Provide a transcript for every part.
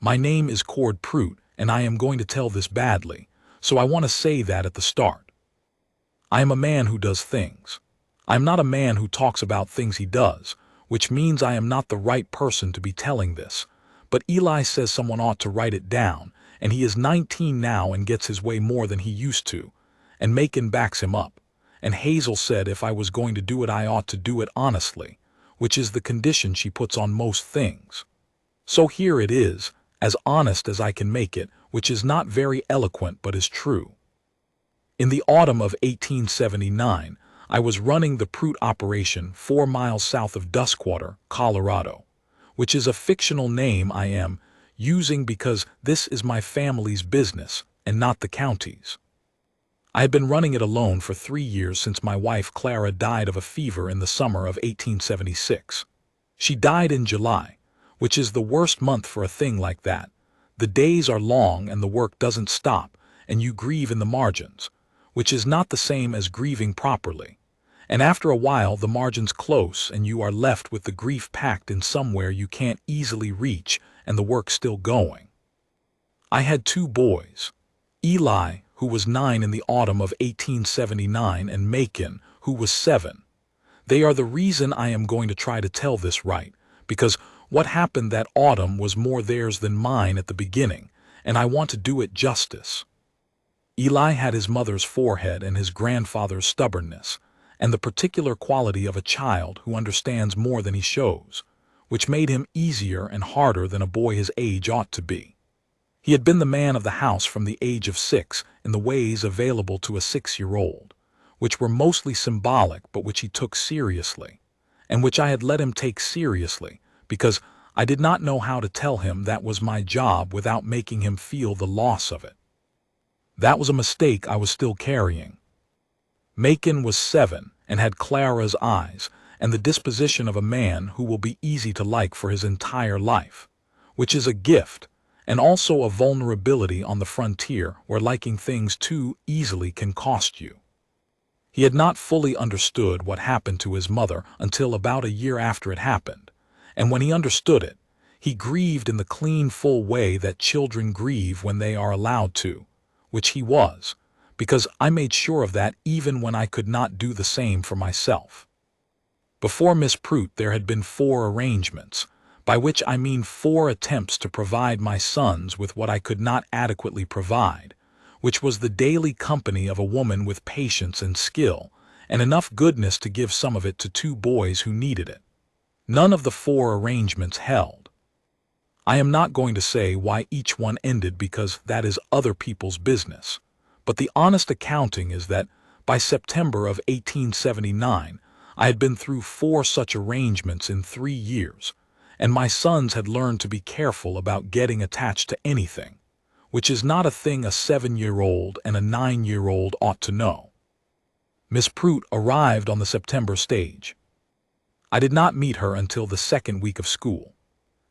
My name is Cord Prout, and I am going to tell this badly, so I want to say that at the start. I am a man who does things. I am not a man who talks about things he does, which means I am not the right person to be telling this. But Eli says someone ought to write it down, and he is 19 now and gets his way more than he used to. And Macon backs him up. And Hazel said if I was going to do it I ought to do it honestly, which is the condition she puts on most things. So here it is, as honest as I can make it, which is not very eloquent but is true. In the autumn of 1879, I was running the Prout operation 4 miles south of Duskwater, Colorado, which is a fictional name I am using because this is my family's business and not the county's. I had been running it alone for 3 years since my wife Clara died of a fever in the summer of 1876. She died in July, which is the worst month for a thing like that. The days are long and the work doesn't stop, and you grieve in the margins, which is not the same as grieving properly. And after a while the margins close and you are left with the grief packed in somewhere you can't easily reach and the work still going. I had 2 boys, Eli, who was 9 in the autumn of 1879, and Macon, who was 7. They are the reason I am going to try to tell this right, because what happened that autumn was more theirs than mine at the beginning, and I want to do it justice. Eli had his mother's forehead and his grandfather's stubbornness, and the particular quality of a child who understands more than he shows, which made him easier and harder than a boy his age ought to be. He had been the man of the house from the age of 6 in the ways available to a 6-year-old, which were mostly symbolic but which he took seriously, and which I had let him take seriously, because I did not know how to tell him that was my job without making him feel the loss of it. That was a mistake I was still carrying. Macon was 7 and had Clara's eyes and the disposition of a man who will be easy to like for his entire life, which is a gift, and also a vulnerability on the frontier where liking things too easily can cost you. He had not fully understood what happened to his mother until about a year after it happened, and when he understood it, he grieved in the clean, full way that children grieve when they are allowed to, which he was, because I made sure of that even when I could not do the same for myself. Before Miss Prout there had been 4 arrangements, by which I mean 4 attempts to provide my sons with what I could not adequately provide, which was the daily company of a woman with patience and skill, and enough goodness to give some of it to 2 boys who needed it. None of the 4 arrangements held. I am not going to say why each one ended because that is other people's business, but the honest accounting is that by September of 1879 I had been through 4 such arrangements in 3 years, and my sons had learned to be careful about getting attached to anything, which is not a thing a 7-year-old and a 9-year-old ought to know. Miss Prout arrived on the September stage. I did not meet her until the 2nd week of school.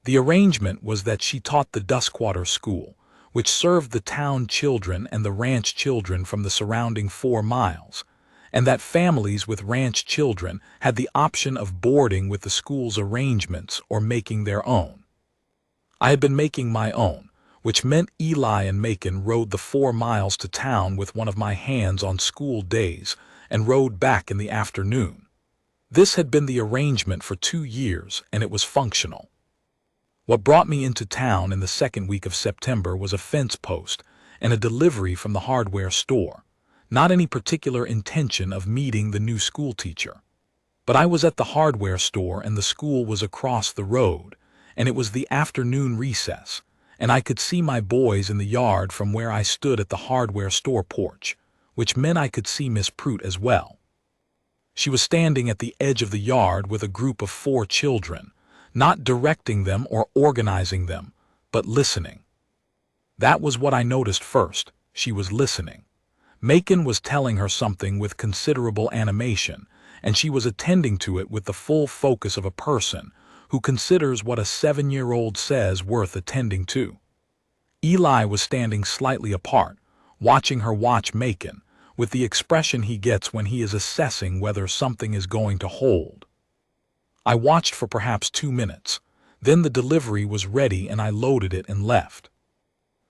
The arrangement was that she taught the Duskwater school, which served the town children and the ranch children from the surrounding 4 miles, and that families with ranch children had the option of boarding with the school's arrangements or making their own. I had been making my own, which meant Eli and Macon rode the 4 miles to town with one of my hands on school days and rode back in the afternoon. This had been the arrangement for 2 years, and it was functional. What brought me into town in the 2nd week of September was a fence post and a delivery from the hardware store, not any particular intention of meeting the new schoolteacher. But I was at the hardware store and the school was across the road, and it was the afternoon recess, and I could see my boys in the yard from where I stood at the hardware store porch, which meant I could see Miss Prout as well. She was standing at the edge of the yard with a group of 4 children, not directing them or organizing them, but listening. That was what I noticed first. She was listening. Macon was telling her something with considerable animation, and she was attending to it with the full focus of a person who considers what a 7-year-old says worth attending to. Eli was standing slightly apart, watching her watch Macon, with the expression he gets when he is assessing whether something is going to hold. I watched for perhaps 2 minutes, Then the delivery was ready and I loaded it and left.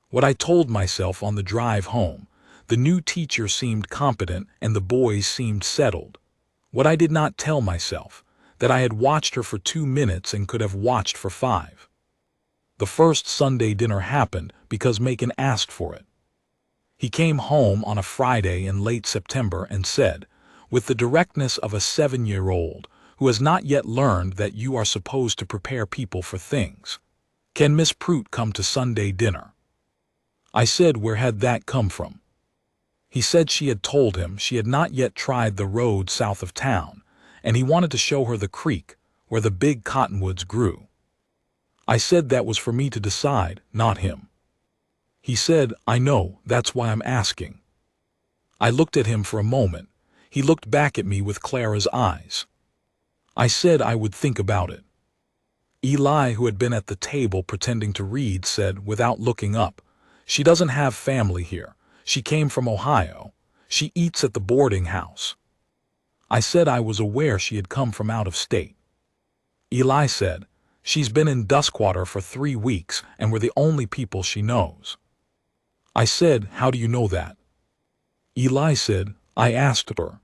What I told myself on the drive home: the new teacher seemed competent and the boys seemed settled. What I did not tell myself: that I had watched her for 2 minutes and could have watched for 5. The first Sunday dinner happened because Macon asked for it. He came home on a Friday in late September and said, with the directness of a 7-year-old who has not yet learned that you are supposed to prepare people for things, "Can Miss Prout come to Sunday dinner?" I said where had that come from. He said she had told him she had not yet tried the road south of town, and he wanted to show her the creek where the big cottonwoods grew. I said that was for me to decide, not him. He said, "I know, that's why I'm asking." I looked at him for a moment. He looked back at me with Clara's eyes. I said I would think about it. Eli, who had been at the table pretending to read, said, without looking up, "She doesn't have family here. She came from Ohio. She eats at the boarding house." I said I was aware she had come from out of state. Eli said, "She's been in Duskwater for 3 weeks and we're the only people she knows." I said, "How do you know that?" Eli said, "I asked her."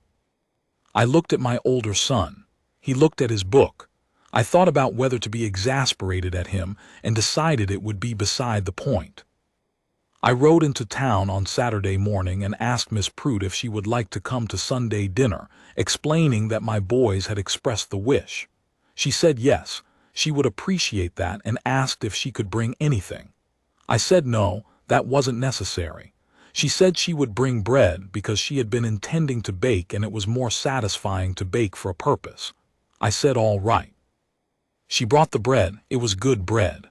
I looked at my older son. He looked at his book. I thought about whether to be exasperated at him and decided it would be beside the point. I rode into town on Saturday morning and asked Miss Prout if she would like to come to Sunday dinner, explaining that my boys had expressed the wish. She said yes, she would appreciate that, and asked if she could bring anything. I said no, that wasn't necessary. She said she would bring bread because she had been intending to bake and it was more satisfying to bake for a purpose. I said all right. She brought the bread. It was good bread.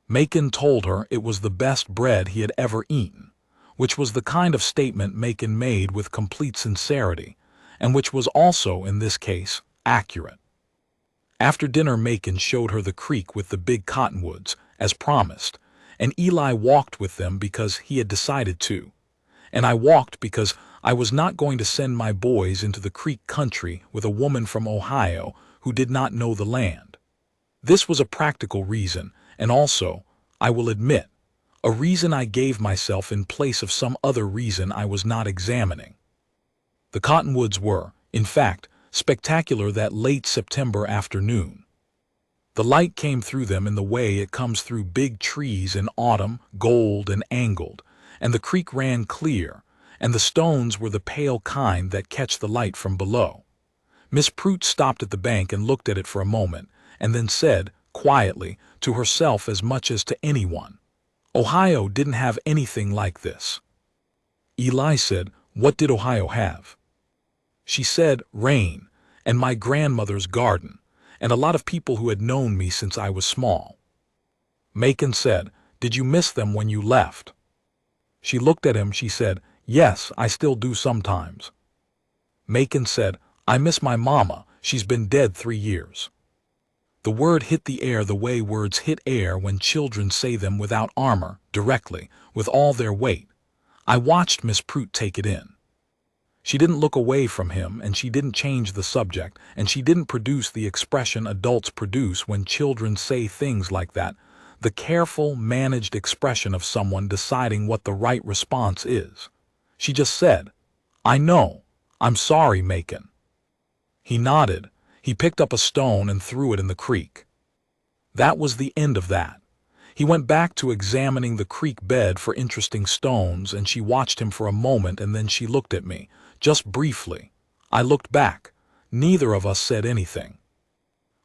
Macon told her it was the best bread he had ever eaten, which was the kind of statement Macon made with complete sincerity, and which was also, in this case, accurate. After dinner, Macon showed her the creek with the big cottonwoods, as promised, and Eli walked with them because he had decided to, and I walked because I was not going to send my boys into the creek country with a woman from Ohio who did not know the land. This was a practical reason, and also, I will admit, a reason I gave myself in place of some other reason I was not examining. The cottonwoods were, in fact, spectacular that late September afternoon. The light came through them in the way it comes through big trees in autumn, gold and angled, and the creek ran clear, and the stones were the pale kind that catch the light from below. Miss Prout stopped at the bank and looked at it for a moment, and then said, quietly, to herself as much as to anyone, "Ohio didn't have anything like this." Eli said, "What did Ohio have?" She said, "Rain, and my grandmother's garden, and a lot of people who had known me since I was small." Macon said, "Did you miss them when you left?" She looked at him. She said, "Yes, I still do sometimes." Macon said, "I miss my mama. She's been dead 3 years." The word hit the air the way words hit air when children say them without armor, directly, with all their weight. I watched Miss Prout take it in. She didn't look away from him, and she didn't change the subject, and she didn't produce the expression adults produce when children say things like that, the careful, managed expression of someone deciding what the right response is. She just said, "I know. I'm sorry, Macon." He nodded. He picked up a stone and threw it in the creek. That was the end of that. He went back to examining the creek bed for interesting stones, and she watched him for a moment, and then she looked at me, just briefly. I looked back. Neither of us said anything.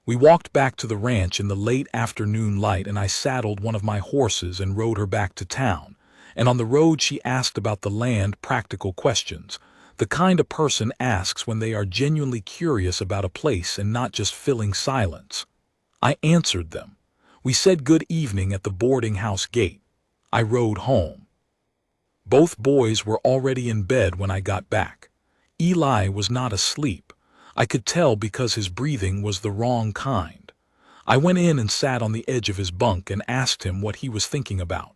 We walked back to the ranch in the late afternoon light, and I saddled one of my horses and rode her back to town. And on the road she asked about the land, practical questions, the kind a person asks when they are genuinely curious about a place and not just filling silence. I answered them. We said good evening at the boarding house gate. I rode home. Both boys were already in bed when I got back. Eli was not asleep. I could tell because his breathing was the wrong kind. I went in and sat on the edge of his bunk and asked him what he was thinking about.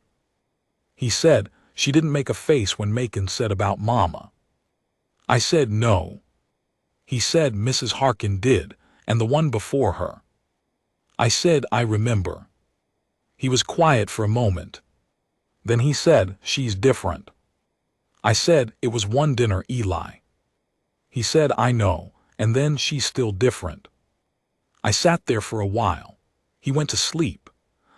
He said, "She didn't make a face when Macon said about Mama." I said no. He said Mrs. Harkin did, and the one before her. I said, I remember. He was quiet for a moment. Then he said, she's different. I said, it was one dinner, Eli. He said, I know, and then she's still different. I sat there for a while. He went to sleep.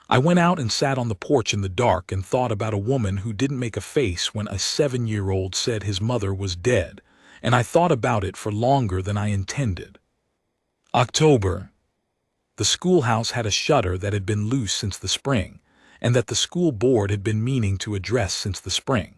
I went out and sat on the porch in the dark and thought about a woman who didn't make a face when a 7-year-old said his mother was dead, and I thought about it for longer than I intended. October. The schoolhouse had a shutter that had been loose since the spring, and that the school board had been meaning to address since the spring.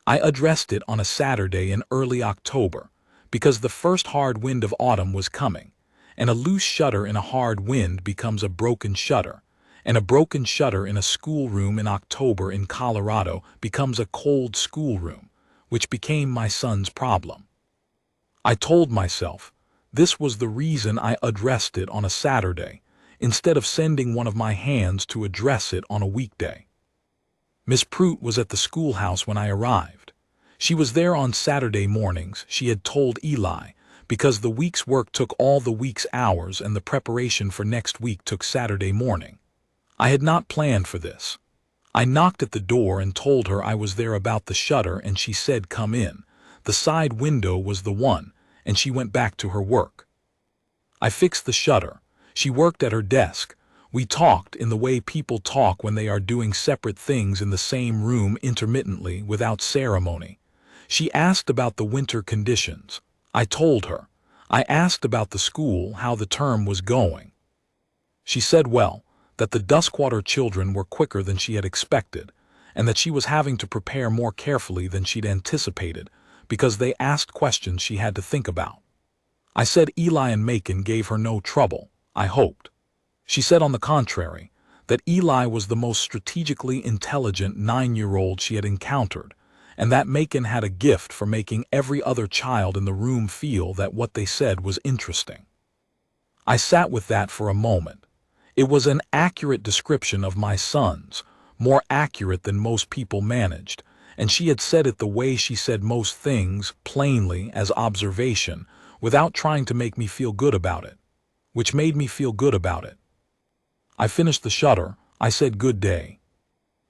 I addressed it on a Saturday in early October, because the first hard wind of autumn was coming, and a loose shutter in a hard wind becomes a broken shutter, and a broken shutter in a schoolroom in October in Colorado becomes a cold schoolroom, which became my son's problem. I told myself this was the reason I addressed it on a Saturday, instead of sending one of my hands to address it on a weekday. Miss Prout was at the schoolhouse when I arrived. She was there on Saturday mornings, she had told Eli, because the week's work took all the week's hours and the preparation for next week took Saturday morning. I had not planned for this. I knocked at the door and told her I was there about the shutter, and she said, come in. The side window was the one, and she went back to her work. I fixed the shutter. She worked at her desk. We talked in the way people talk when they are doing separate things in the same room intermittently without ceremony. She asked about the winter conditions. I told her. I asked about the school, how the term was going. She said, well, that the Duskwater children were quicker than she had expected, and that she was having to prepare more carefully than she'd anticipated, because they asked questions she had to think about. I said Eli and Macon gave her no trouble, I hoped. She said, on the contrary, that Eli was the most strategically intelligent 9-year-old she had encountered, and that Macon had a gift for making every other child in the room feel that what they said was interesting. I sat with that for a moment. It was an accurate description of my sons, more accurate than most people managed, and she had said it the way she said most things, plainly, as observation, without trying to make me feel good about it, which made me feel good about it. I finished the shutter. I said good day.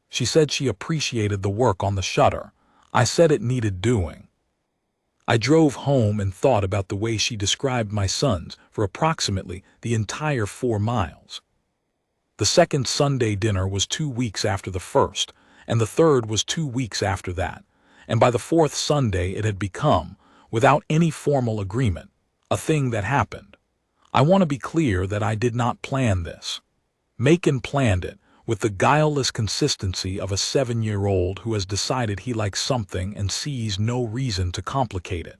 She said she appreciated the work on the shutter. I said it needed doing. I drove home and thought about the way she described my sons for approximately the entire 4 miles. The second Sunday dinner was 2 weeks after the first, and the third was 2 weeks after that, and by the fourth Sunday it had become, without any formal agreement, a thing that happened. I want to be clear that I did not plan this. Macon planned it, with the guileless consistency of a 7-year-old who has decided he likes something and sees no reason to complicate it.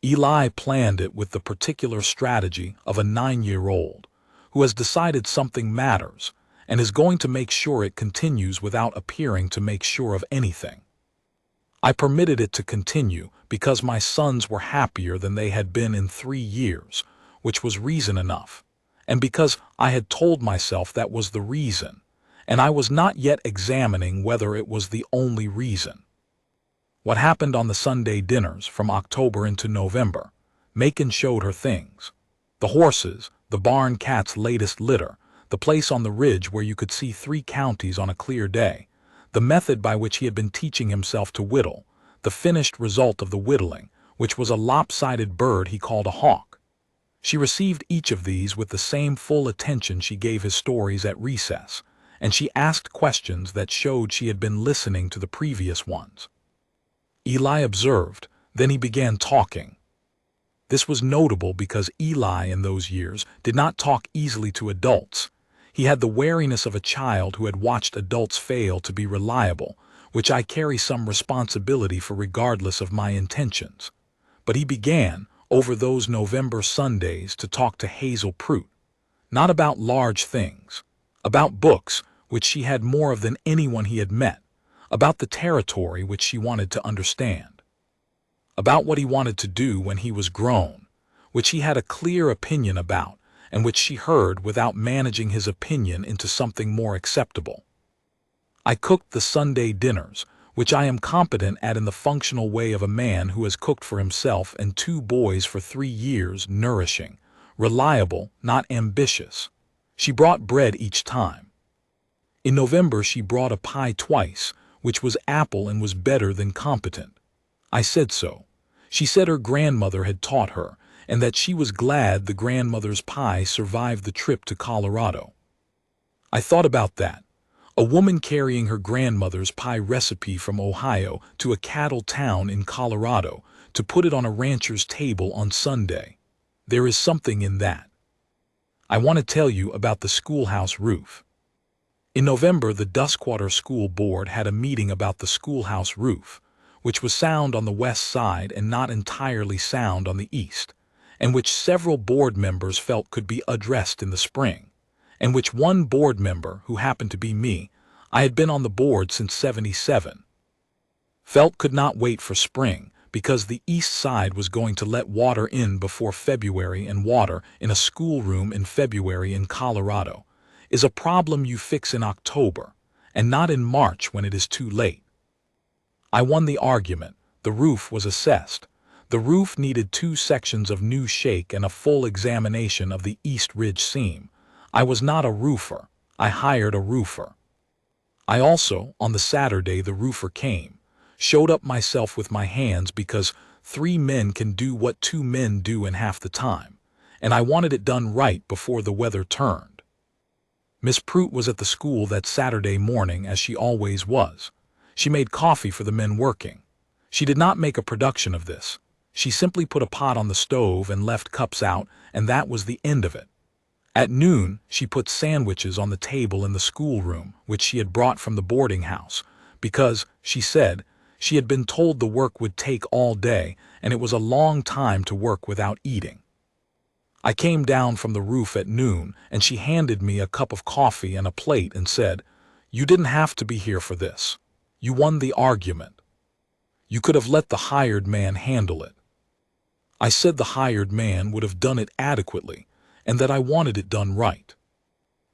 Eli planned it with the particular strategy of a 9-year-old who has decided something matters and is going to make sure it continues without appearing to make sure of anything. I permitted it to continue because my sons were happier than they had been in 3 years, which was reason enough, and because I had told myself that was the reason, and I was not yet examining whether it was the only reason. What happened on the Sunday dinners from October into November? Macon showed her things. The horses, the barn cat's latest litter, the place on the ridge where you could see 3 counties on a clear day, the method by which he had been teaching himself to whittle, the finished result of the whittling, which was a lopsided bird he called a hawk. She received each of these with the same full attention she gave his stories at recess, and she asked questions that showed she had been listening to the previous ones. Eli observed, then he began talking. This was notable because Eli in those years did not talk easily to adults. He had the wariness of a child who had watched adults fail to be reliable, which I carry some responsibility for regardless of my intentions. But he began, over those November Sundays, to talk to Hazel Prout, not about large things, about books, which she had more of than anyone he had met, about the territory which she wanted to understand, about what he wanted to do when he was grown, which he had a clear opinion about, and which she heard without managing his opinion into something more acceptable. I cooked the Sunday dinners, which I am competent at in the functional way of a man who has cooked for himself and 2 boys for 3 years, nourishing, reliable, not ambitious. She brought bread each time. In November she brought a pie twice, which was apple and was better than competent. I said so. She said her grandmother had taught her, and that she was glad the grandmother's pie survived the trip to Colorado. I thought about that. A woman carrying her grandmother's pie recipe from Ohio to a cattle town in Colorado to put it on a rancher's table on Sunday. There is something in that. I want to tell you about the schoolhouse roof. In November, the Duskwater School Board had a meeting about the schoolhouse roof, which was sound on the west side and not entirely sound on the east, and which several board members felt could be addressed in the spring, and which one board member, who happened to be me, I had been on the board since '77, felt could not wait for spring because the east side was going to let water in before February, and water in a schoolroom in February in Colorado is a problem you fix in October and not in March when it is too late. I won the argument. The roof was assessed. The roof needed 2 sections of new shake and a full examination of the east ridge seam. I was not a roofer. I hired a roofer. I also, on the Saturday the roofer came, showed up myself with my hands because 3 men can do what 2 men do in half the time, and I wanted it done right before the weather turned. Miss Prout was at the school that Saturday morning as she always was. She made coffee for the men working. She did not make a production of this. She simply put a pot on the stove and left cups out, and that was the end of it. At noon, she put sandwiches on the table in the schoolroom, which she had brought from the boarding house, because, she said, she had been told the work would take all day, and it was a long time to work without eating. I came down from the roof at noon, and she handed me a cup of coffee and a plate and said, "You didn't have to be here for this. You won the argument. You could have let the hired man handle it." I said the hired man would have done it adequately, and that I wanted it done right.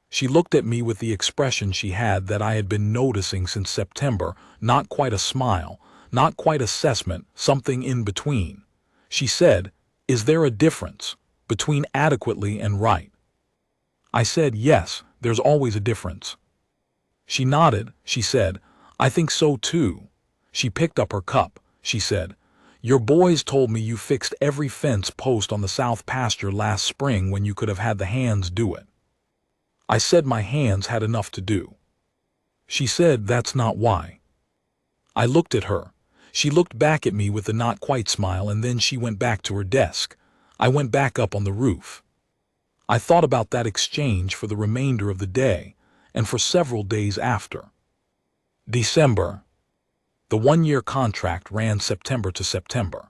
She looked at me with the expression she had that I had been noticing since September, not quite a smile, not quite assessment, something in between. She said, "Is there a difference between adequately and right?" I said, "Yes, there's always a difference." She nodded. She said, "I think so too." She picked up her cup. She said, "Your boys told me you fixed every fence post on the south pasture last spring when you could have had the hands do it." I said my hands had enough to do. She said, "That's not why." I looked at her. She looked back at me with a not quite smile, and then she went back to her desk. I went back up on the roof. I thought about that exchange for the remainder of the day, and for several days after. December. The 1-year contract ran September to September.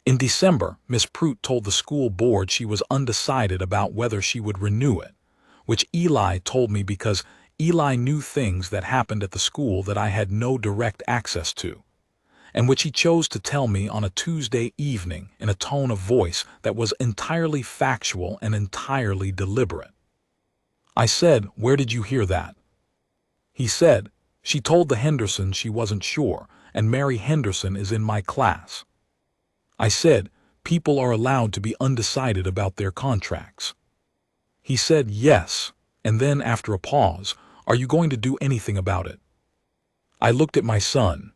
In December, Miss Prout told the school board she was undecided about whether she would renew it, which Eli told me because Eli knew things that happened at the school that I had no direct access to, and which he chose to tell me on a Tuesday evening in a tone of voice that was entirely factual and entirely deliberate. I said, "Where did you hear that?" He said, "She told the Hendersons she wasn't sure, and Mary Henderson is in my class." I said, "People are allowed to be undecided about their contracts." He said, "Yes," and then after a pause, "Are you going to do anything about it?" I looked at my son.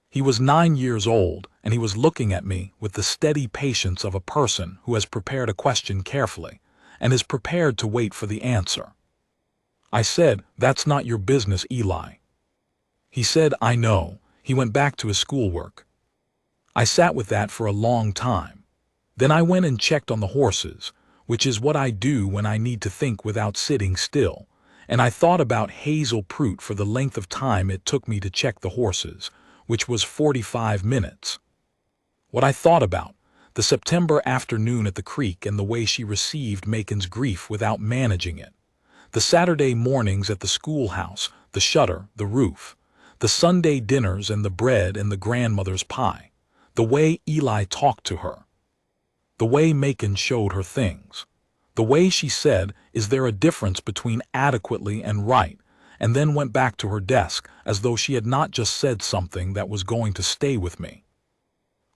He was 9 years old, and he was looking at me with the steady patience of a person who has prepared a question carefully and is prepared to wait for the answer. I said, "That's not your business, Eli." He said, "I know." He went back to his schoolwork. I sat with that for a long time. Then I went and checked on the horses, which is what I do when I need to think without sitting still, and I thought about Hazel Prout for the length of time it took me to check the horses, which was 45 minutes. What I thought about, the September afternoon at the creek and the way she received Macon's grief without managing it, the Saturday mornings at the schoolhouse, the shutter, the roof, the Sunday dinners and the bread and the grandmother's pie, the way Eli talked to her, the way Macon showed her things, the way she said, "Is there a difference between adequately and right?" and then went back to her desk as though she had not just said something that was going to stay with me.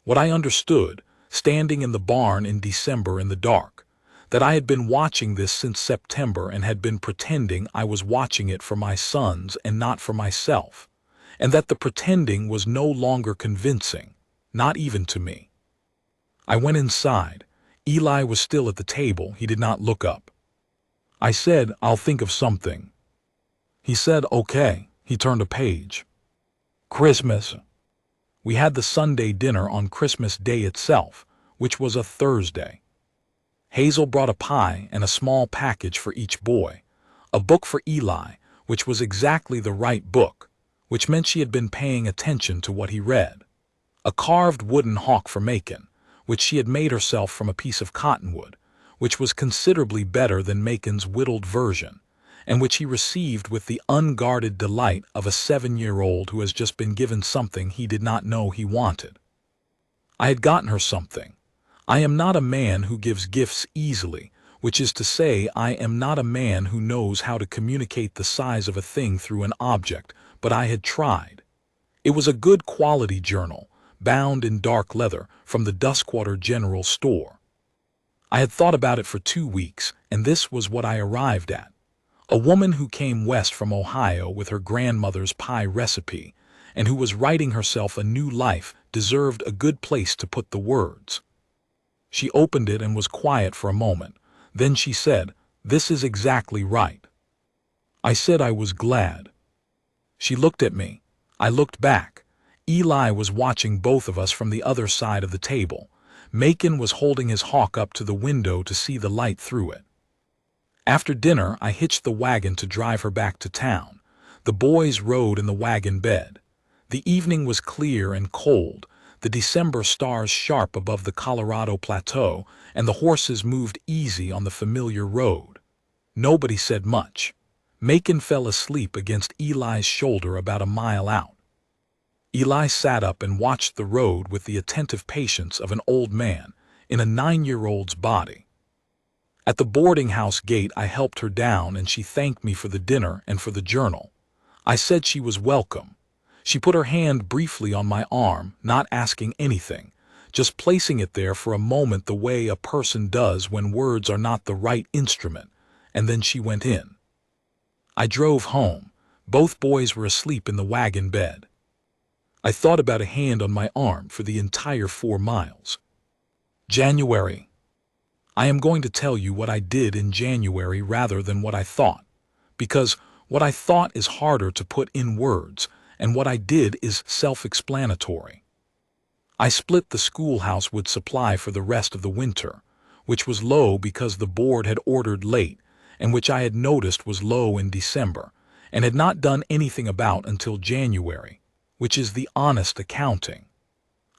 What I understood, standing in the barn in December in the dark, that I had been watching this since September and had been pretending I was watching it for my sons and not for myself, and that the pretending was no longer convincing, not even to me. I went inside. Eli was still at the table. He did not look up. I said, "I'll think of something." He said, "Okay." He turned a page. Christmas. We had the Sunday dinner on Christmas Day itself, which was a Thursday. Hazel brought a pie and a small package for each boy, a book for Eli, which was exactly the right book, which meant she had been paying attention to what he read, a carved wooden hawk for Macon, which she had made herself from a piece of cottonwood, which was considerably better than Macon's whittled version, and which he received with the unguarded delight of a 7-year-old who has just been given something he did not know he wanted. I had gotten her something. I am not a man who gives gifts easily, which is to say, I am not a man who knows how to communicate the size of a thing through an object, but I had tried. It was a good quality journal, bound in dark leather, from the Duskwater General Store. I had thought about it for 2 weeks, and this was what I arrived at. A woman who came west from Ohio with her grandmother's pie recipe, and who was writing herself a new life, deserved a good place to put the words. She opened it and was quiet for a moment. Then she said, "This is exactly right." I said I was glad. She looked at me. I looked back. Eli was watching both of us from the other side of the table. Macon was holding his hawk up to the window to see the light through it. After dinner, I hitched the wagon to drive her back to town. The boys rode in the wagon bed. The evening was clear and cold, the December stars sharp above the Colorado Plateau, and the horses moved easy on the familiar road. Nobody said much. Macon fell asleep against Eli's shoulder about a mile out. Eli sat up and watched the road with the attentive patience of an old man in a 9-year-old's body. At the boarding house gate I helped her down, and she thanked me for the dinner and for the journal. I said she was welcome. She put her hand briefly on my arm, not asking anything, just placing it there for a moment the way a person does when words are not the right instrument, and then she went in. I drove home. Both boys were asleep in the wagon bed. I thought about a hand on my arm for the entire 4 miles. January. I am going to tell you what I did in January rather than what I thought, because what I thought is harder to put in words, and what I did is self-explanatory. I split the schoolhouse wood supply for the rest of the winter, which was low because the board had ordered late, and which I had noticed was low in December, and had not done anything about until January, which is the honest accounting.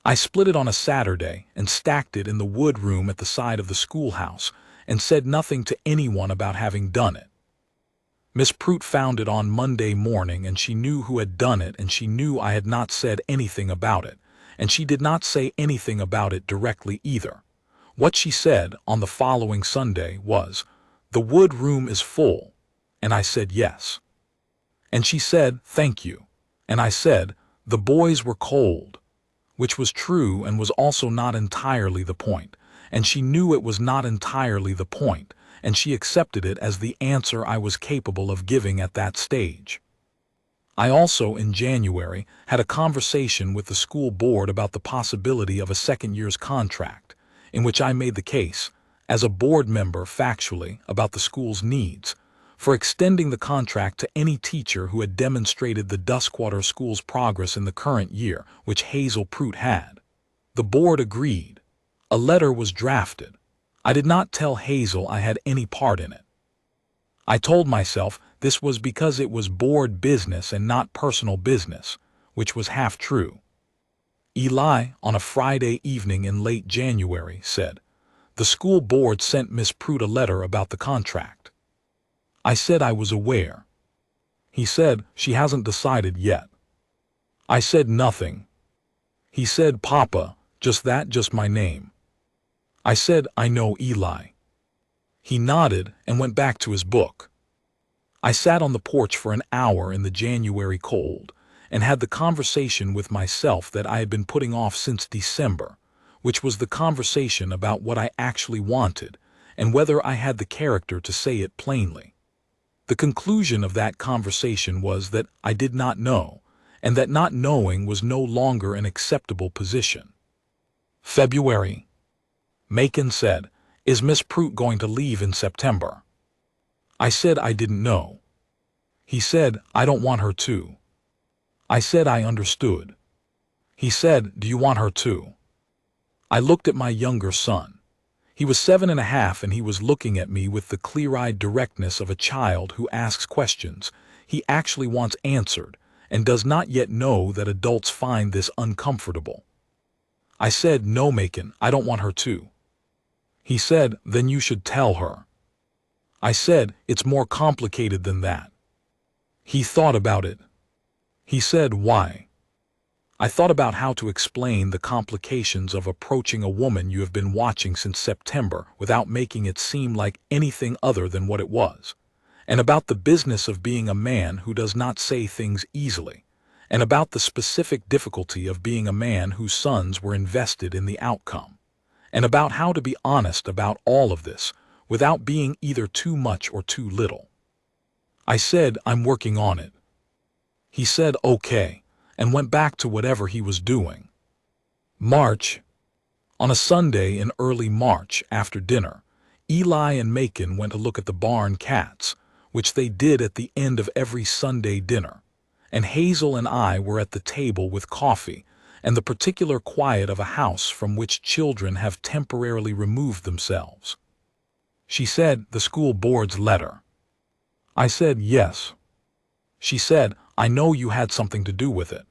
I split it on a Saturday and stacked it in the wood room at the side of the schoolhouse, and said nothing to anyone about having done it. Miss Prout found it on Monday morning, and she knew who had done it, and she knew I had not said anything about it, and she did not say anything about it directly either. What she said on the following Sunday was, "The wood room is full," and I said yes. And she said, "Thank you," and I said, "The boys were cold," which was true and was also not entirely the point, and she knew it was not entirely the point, and she accepted it as the answer I was capable of giving at that stage. I also, in January, had a conversation with the school board about the possibility of a 2nd-year's contract, in which I made the case, as a board member factually, about the school's needs, for extending the contract to any teacher who had demonstrated the Duskwater School's progress in the current year, which Hazel Prout had. The board agreed. A letter was drafted. I did not tell Hazel I had any part in it. I told myself this was because it was board business and not personal business, which was half true. Eli, on a Friday evening in late January, said, "The school board sent Miss Prout a letter about the contract." I said I was aware. He said, "She hasn't decided yet." I said nothing. He said, "Papa, just that, just my name." I said, "I know Eli." He nodded and went back to his book. I sat on the porch for an hour in the January cold and had the conversation with myself that I had been putting off since December, which was the conversation about what I actually wanted and whether I had the character to say it plainly. The conclusion of that conversation was that I did not know, and that not knowing was no longer an acceptable position. February. Macon said, "Is Miss Prout going to leave in September?" I said I didn't know. He said, "I don't want her to." I said I understood. He said, "Do you want her to?" I looked at my younger son. He was 7.5 and he was looking at me with the clear-eyed directness of a child who asks questions he actually wants answered and does not yet know that adults find this uncomfortable. I said, "No, Macon, I don't want her to." He said, "Then you should tell her." I said, "It's more complicated than that." He thought about it. He said, "Why?" I thought about how to explain the complications of approaching a woman you have been watching since September without making it seem like anything other than what it was, and about the business of being a man who does not say things easily, and about the specific difficulty of being a man whose sons were invested in the outcome, and about how to be honest about all of this without being either too much or too little. I said, "I'm working on it." He said, "Okay," and went back to whatever he was doing. March. On a Sunday in early March, after dinner, Eli and Macon went to look at the barn cats, which they did at the end of every Sunday dinner, and Hazel and I were at the table with coffee and the particular quiet of a house from which children have temporarily removed themselves. She said, "The school board's letter." I said, "Yes." She said, "I know you had something to do with it."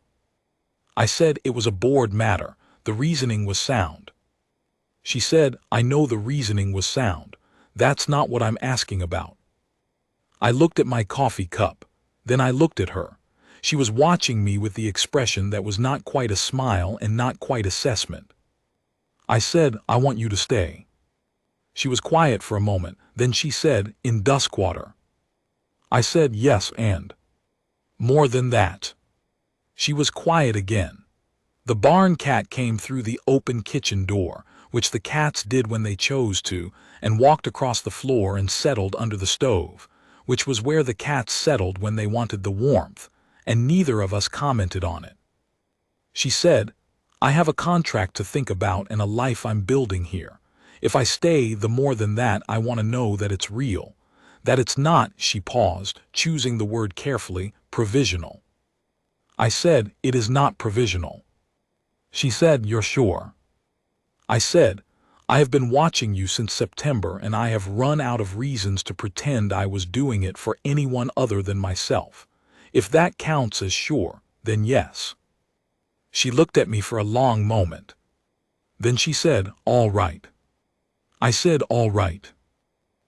I said it was a board matter. The reasoning was sound. She said, "I know the reasoning was sound. That's not what I'm asking about." I looked at my coffee cup. Then I looked at her. She was watching me with the expression that was not quite a smile and not quite assessment. I said, "I want you to stay." She was quiet for a moment. Then she said, "In Duskwater." I said, "Yes, and more than that." She was quiet again. The barn cat came through the open kitchen door, which the cats did when they chose to, and walked across the floor and settled under the stove, which was where the cats settled when they wanted the warmth, and neither of us commented on it. She said, "I have a contract to think about and a life I'm building here. If I stay, the more than that, I want to know that it's real. That it's not," she paused, choosing the word carefully, "provisional." I said, "It is not provisional." She said, "You're sure?" I said, "I have been watching you since September and I have run out of reasons to pretend I was doing it for anyone other than myself. If that counts as sure, then yes." She looked at me for a long moment. Then she said, "All right." I said, "All right."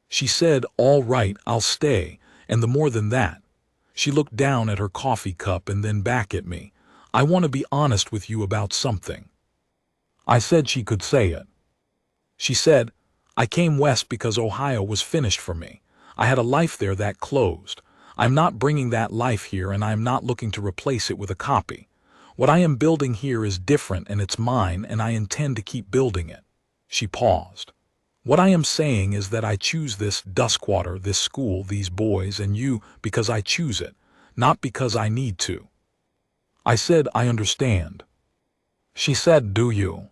She said, "All right, I'll stay, and the more than that." She looked down at her coffee cup and then back at me. "I want to be honest with you about something." I said she could say it. She said, "I came west because Ohio was finished for me. I had a life there that closed. I'm not bringing that life here and I am not looking to replace it with a copy. What I am building here is different and it's mine and I intend to keep building it." She paused. "What I am saying is that I choose this Duskwater, this school, these boys, and you because I choose it, not because I need to." I said, "I understand." She said, "Do you?"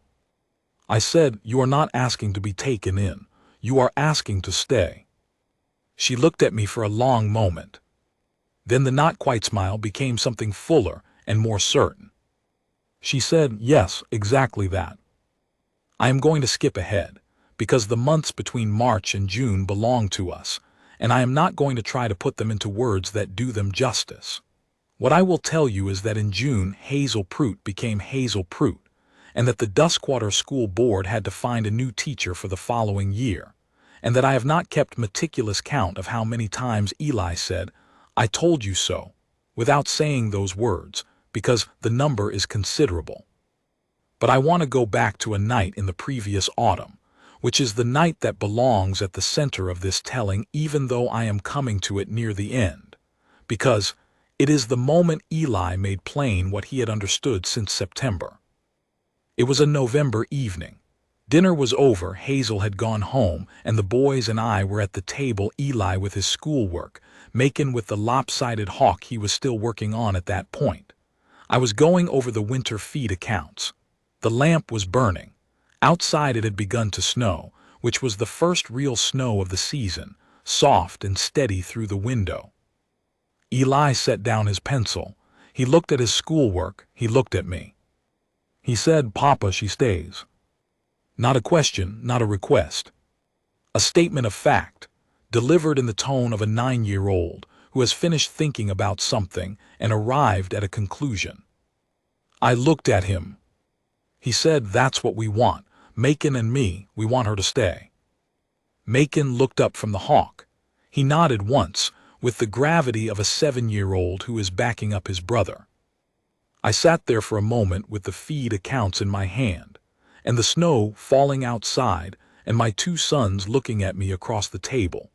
I said, "You are not asking to be taken in. You are asking to stay." She looked at me for a long moment. Then the not-quite smile became something fuller and more certain. She said, "Yes, exactly that. I am going to skip ahead, because the months between March and June belong to us, and I am not going to try to put them into words that do them justice. What I will tell you is that in June Hazel Prout became Hazel Prout, and that the Duskwater School Board had to find a new teacher for the following year, and that I have not kept meticulous count of how many times Eli said, "I told you so," without saying those words, because the number is considerable. But I want to go back to a night in the previous autumn, which is the night that belongs at the center of this telling even though I am coming to it near the end, because it is the moment Eli made plain what he had understood since September. It was a November evening. Dinner was over, Hazel had gone home, and the boys and I were at the table, Eli with his schoolwork, Macon with the lopsided hawk he was still working on at that point. I was going over the winter feed accounts. The lamp was burning. Outside it had begun to snow, which was the first real snow of the season, soft and steady through the window. Eli set down his pencil. He looked at his schoolwork. He looked at me. He said, "Papa, she stays." Not a question, not a request. A statement of fact, delivered in the tone of a 9-year-old who has finished thinking about something and arrived at a conclusion. I looked at him. He said, "That's what we want. Macon and me, we want her to stay." Macon looked up from the hawk. He nodded once, with the gravity of a 7-year-old who is backing up his brother. I sat there for a moment with the feed accounts in my hand, and the snow falling outside, and my 2 sons looking at me across the table.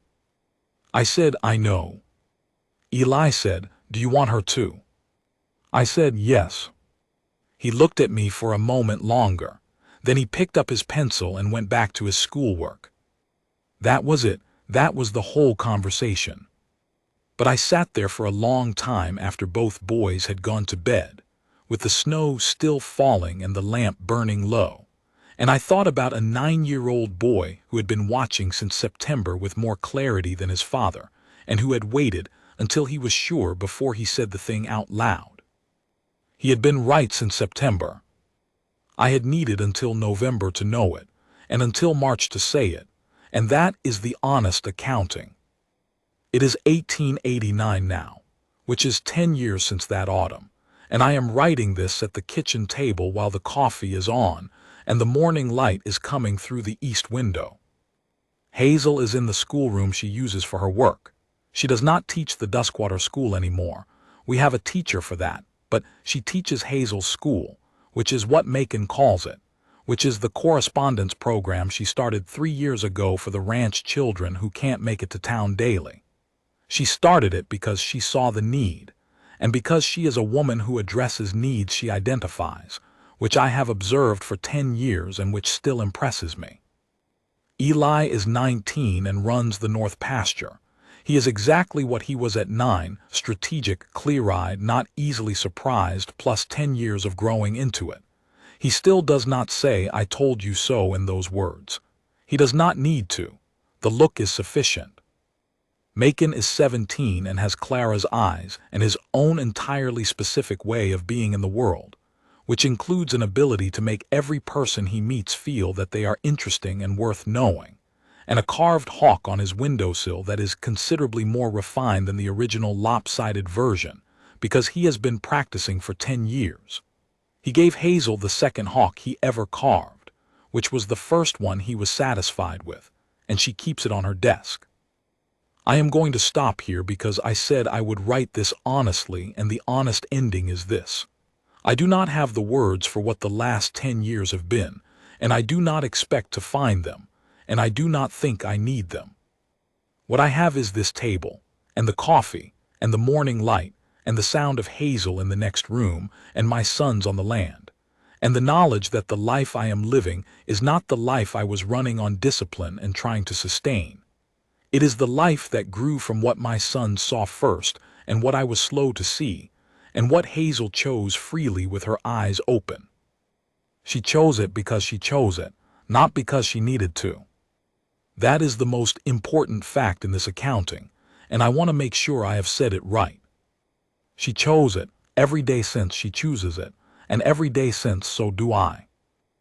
I said, "I know." Eli said, "Do you want her too?" I said, "Yes." He looked at me for a moment longer. Then he picked up his pencil and went back to his schoolwork. That was it. That was the whole conversation. But I sat there for a long time after both boys had gone to bed, with the snow still falling and the lamp burning low, and I thought about a 9-year-old boy who had been watching since September with more clarity than his father, and who had waited until he was sure before he said the thing out loud. He had been right since September. I had needed until November to know it, and until March to say it, and that is the honest accounting. It is 1889 now, which is 10 years since that autumn, and I am writing this at the kitchen table while the coffee is on and the morning light is coming through the east window. Hazel is in the schoolroom she uses for her work. She does not teach the Duskwater school anymore. We have a teacher for that, but she teaches Hazel's school, which is what Macon calls it, which is the correspondence program she started 3 years ago for the ranch children who can't make it to town daily. She started it because she saw the need, and because she is a woman who addresses needs she identifies, which I have observed for 10 years and which still impresses me. Eli is 19 and runs the North Pasture. He is exactly what he was at 9, strategic, clear-eyed, not easily surprised, plus 10 years of growing into it. He still does not say, "I told you so" in those words. He does not need to. The look is sufficient. Macon is 17 and has Clara's eyes and his own entirely specific way of being in the world, which includes an ability to make every person he meets feel that they are interesting and worth knowing, and a carved hawk on his windowsill that is considerably more refined than the original lopsided version, because he has been practicing for 10 years. He gave Hazel the second hawk he ever carved, which was the first one he was satisfied with, and she keeps it on her desk. I am going to stop here because I said I would write this honestly, and the honest ending is this. I do not have the words for what the last 10 years have been, and I do not expect to find them, and I do not think I need them. What I have is this table, and the coffee, and the morning light, and the sound of Hazel in the next room, and my sons on the land, and the knowledge that the life I am living is not the life I was running on discipline and trying to sustain. It is the life that grew from what my sons saw first, and what I was slow to see, and what Hazel chose freely with her eyes open. She chose it because she chose it, not because she needed to. That is the most important fact in this accounting, and I want to make sure I have said it right. She chose it, every day since she chooses it, and every day since so do I.